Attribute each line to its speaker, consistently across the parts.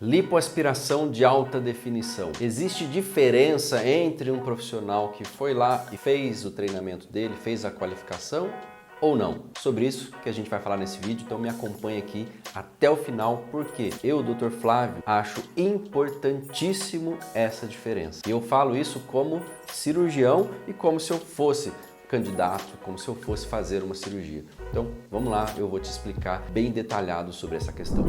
Speaker 1: Lipoaspiração de alta definição. Existe diferença entre um profissional que foi lá e fez o treinamento dele, fez a qualificação ou não? Sobre isso que a gente vai falar nesse vídeo, então me acompanha aqui até o final, porque eu, Dr. Flávio, acho importantíssimo essa diferença. E eu falo isso como cirurgião e como se eu fosse candidato, como se eu fosse fazer uma cirurgia. Então, vamos lá, eu vou te explicar bem detalhado sobre essa questão.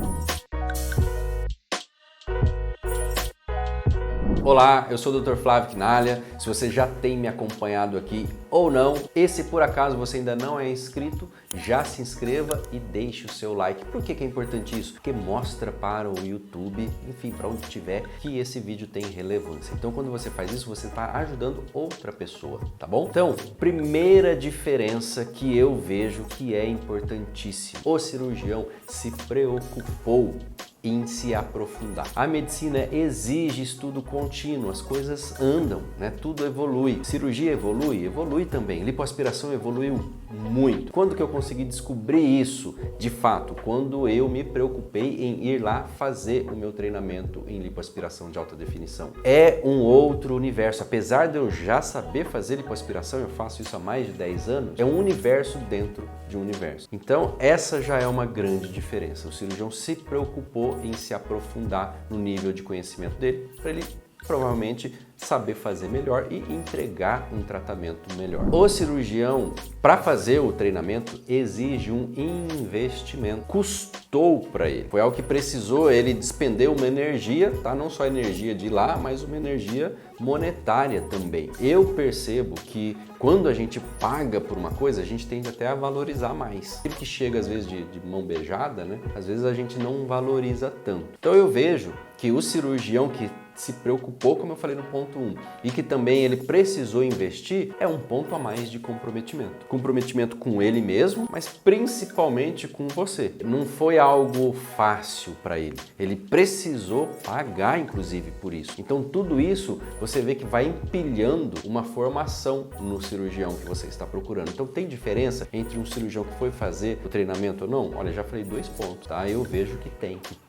Speaker 1: Olá, eu sou o Dr. Flávio Quinalha. Se você já tem me acompanhado aqui ou não, e se por acaso você ainda não é inscrito, já se inscreva e deixe o seu like. Por que é importante isso? Porque mostra para o YouTube, enfim, para onde estiver, que esse vídeo tem relevância. Então, quando você faz isso, você está ajudando outra pessoa, tá bom? Então, primeira diferença que eu vejo que é importantíssima. O cirurgião se preocupou em se aprofundar. A medicina exige estudo contínuo, as coisas andam, né? Tudo evolui. Cirurgia evolui? Evolui também. Lipoaspiração evoluiu muito. Quando que eu consegui descobrir isso de fato? Quando eu me preocupei em ir lá fazer o meu treinamento em lipoaspiração de alta definição. É um outro universo. Apesar de eu já saber fazer lipoaspiração, eu faço isso há mais de 10 anos, é um universo dentro de um universo. Então, essa já é uma grande diferença. O cirurgião se preocupou em se aprofundar no nível de conhecimento dele para ele provavelmente saber fazer melhor e entregar um tratamento melhor. O cirurgião, para fazer o treinamento, exige um investimento. Custou para ele. Foi algo que precisou ele despender uma energia, tá? Não só energia de ir lá, mas uma energia monetária também. Eu percebo que quando a gente paga por uma coisa, a gente tende até a valorizar mais. Aquilo que chega às vezes de mão beijada, né? Às vezes a gente não valoriza tanto. Então eu vejo que o cirurgião que se preocupou, como eu falei no ponto 1, e que também ele precisou investir, é um ponto a mais de comprometimento. Comprometimento com ele mesmo, mas principalmente com você. Não foi algo fácil para ele. Ele precisou pagar, inclusive, por isso. Então, tudo isso você vê que vai empilhando uma formação no cirurgião que você está procurando. Então, tem diferença entre um cirurgião que foi fazer o treinamento ou não? Olha, já falei 2 pontos, tá? Eu vejo que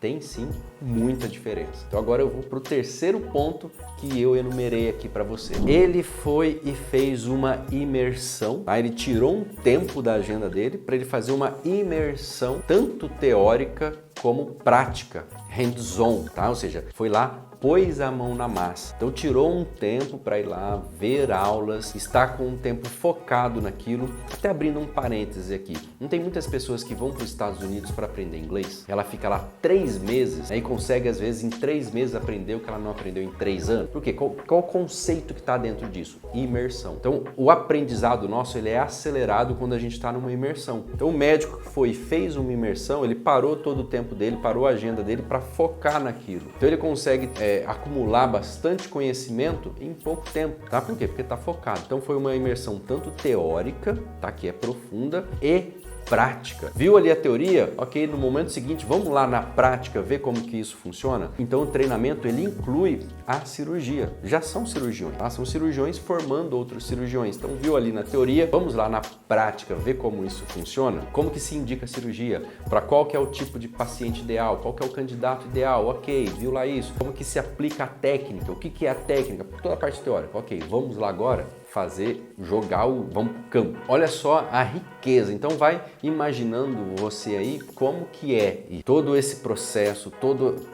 Speaker 1: tem sim muita diferença. Então, agora eu vou para o terceiro ponto que eu enumerei aqui para você. Ele foi e fez uma imersão, tá? Ele tirou um tempo da agenda dele para ele fazer uma imersão tanto teórica como prática, hands-on, tá? Ou seja, foi lá, pôs a mão na massa. Então tirou um tempo para ir lá ver aulas, está com um tempo focado naquilo. Até abrindo um parêntese aqui, não tem muitas pessoas que vão para os Estados Unidos para aprender inglês? Ela fica lá 3 meses, né, e consegue às vezes em 3 meses aprender o que ela não aprendeu em 3 anos. Por quê? Qual o conceito que está dentro disso? Imersão. Então o aprendizado nosso ele é acelerado quando a gente está numa imersão. Então o médico que foi e fez uma imersão, ele parou todo o tempo dele, parou a agenda dele para focar naquilo. Então ele consegue acumular bastante conhecimento em pouco tempo, tá? Por quê? Porque está focado. Então foi uma imersão tanto teórica, tá? Que é profunda, e prática. Viu ali a teoria? Ok, no momento seguinte, vamos lá na prática ver como que isso funciona? Então o treinamento ele inclui a cirurgia. Já são cirurgiões, tá? São cirurgiões formando outros cirurgiões. Então viu ali na teoria, vamos lá na prática ver como isso funciona? Como que se indica a cirurgia? Para qual que é o tipo de paciente ideal? Qual que é o candidato ideal? Ok, viu lá isso? Como que se aplica a técnica? O que é a técnica? Toda a parte teórica. Ok, vamos lá agora vamos pro campo. Olha só a riqueza. Então vai imaginando você aí como que é e todo esse processo,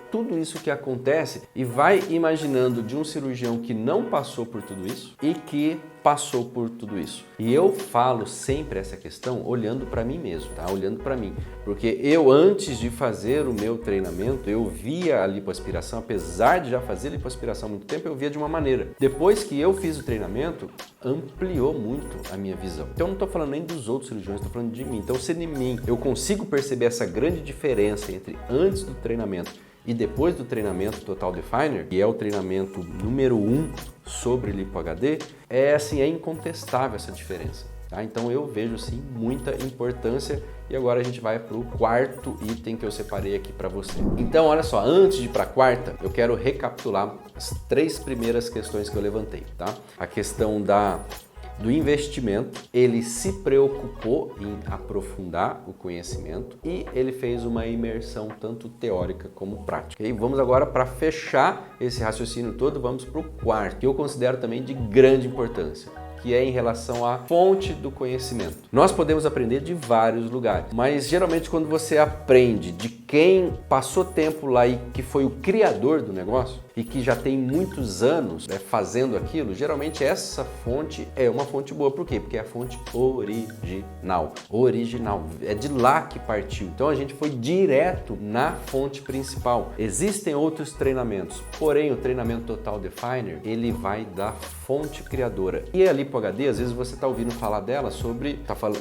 Speaker 1: tudo isso que acontece, e vai imaginando de um cirurgião que não passou por tudo isso e que passou por tudo isso. E eu falo sempre essa questão olhando para mim mesmo, tá? Olhando para mim. Porque eu, antes de fazer o meu treinamento, eu via a lipoaspiração, apesar de já fazer lipoaspiração há muito tempo, eu via de uma maneira. Depois que eu fiz o treinamento, ampliou muito a minha visão. Então eu não estou falando nem dos outros cirurgiões, estou falando de mim. Então se em mim eu consigo perceber essa grande diferença entre antes do treinamento e depois do treinamento Total Definer, que é o treinamento número 1 sobre Lipo HD, é incontestável essa diferença. Tá? Então eu vejo sim muita importância, e agora a gente vai para o quarto item que eu separei aqui para você. Então olha só, antes de ir para a quarta, eu quero recapitular as 3 primeiras questões que eu levantei. Tá? A questão da do investimento, ele se preocupou em aprofundar o conhecimento e ele fez uma imersão tanto teórica como prática. E vamos agora, para fechar esse raciocínio todo, vamos para o quarto, que eu considero também de grande importância, que é em relação à fonte do conhecimento. Nós podemos aprender de vários lugares, mas geralmente quando você aprende de quem passou tempo lá e que foi o criador do negócio e que já tem muitos anos fazendo aquilo, geralmente essa fonte é uma fonte boa. Por quê? Porque é a fonte original. Original. É de lá que partiu. Então a gente foi direto na fonte principal. Existem outros treinamentos, porém o treinamento Total Definer, ele vai da fonte criadora. E ali pro HD, às vezes você está ouvindo falar dela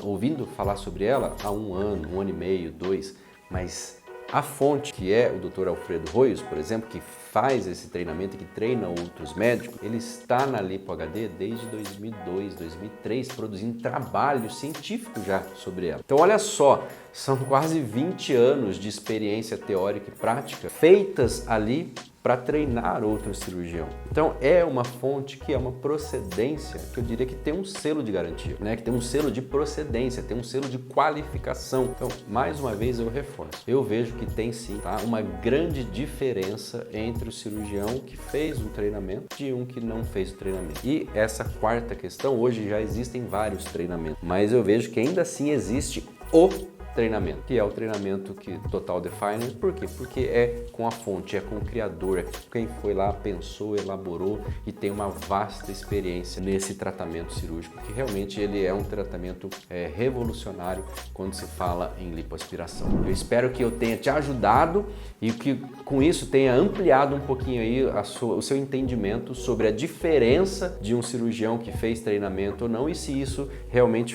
Speaker 1: ouvindo falar sobre ela há um ano e meio, 2, mas a fonte, que é o Dr. Alfredo Royos, por exemplo, que faz esse treinamento e que treina outros médicos, ele está na Lipo HD desde 2002, 2003, produzindo trabalho científico já sobre ela. Então olha só, são quase 20 anos de experiência teórica e prática feitas ali para treinar outro cirurgião. Então é uma fonte que é uma procedência, que eu diria que tem um selo de garantia, né? Que tem um selo de procedência, tem um selo de qualificação. Então, mais uma vez eu reforço, eu vejo que tem sim, tá, uma grande diferença entre o cirurgião que fez um treinamento e um que não fez o treinamento. E essa quarta questão, hoje já existem vários treinamentos, mas eu vejo que ainda assim existe o treinamento, que é o treinamento Total Definer. Por quê? Porque é com a fonte, é com o criador, é quem foi lá, pensou, elaborou e tem uma vasta experiência nesse tratamento cirúrgico, que realmente ele é um tratamento revolucionário quando se fala em lipoaspiração. Eu espero que eu tenha te ajudado e que com isso tenha ampliado um pouquinho aí o seu entendimento sobre a diferença de um cirurgião que fez treinamento ou não e se isso realmente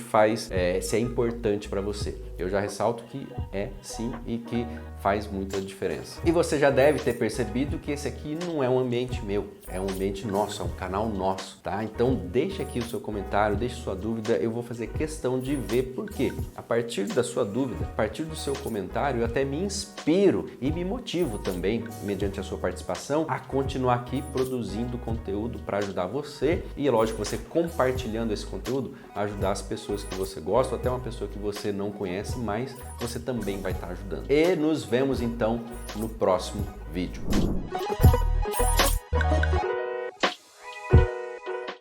Speaker 1: se é importante para você. Eu já ressalto que é sim e que faz muita diferença. E você já deve ter percebido que esse aqui não é um ambiente meu, é um ambiente nosso, é um canal nosso, tá? Então deixa aqui o seu comentário, deixa sua dúvida, eu vou fazer questão de ver por quê. A partir da sua dúvida, a partir do seu comentário, eu até me inspiro e me motivo também, mediante a sua participação, a continuar aqui produzindo conteúdo para ajudar você e, é lógico, você compartilhando esse conteúdo, ajudar as pessoas que você gosta, ou até uma pessoa que você não conhece, mas você também vai estar ajudando. E nos vemos então no próximo vídeo.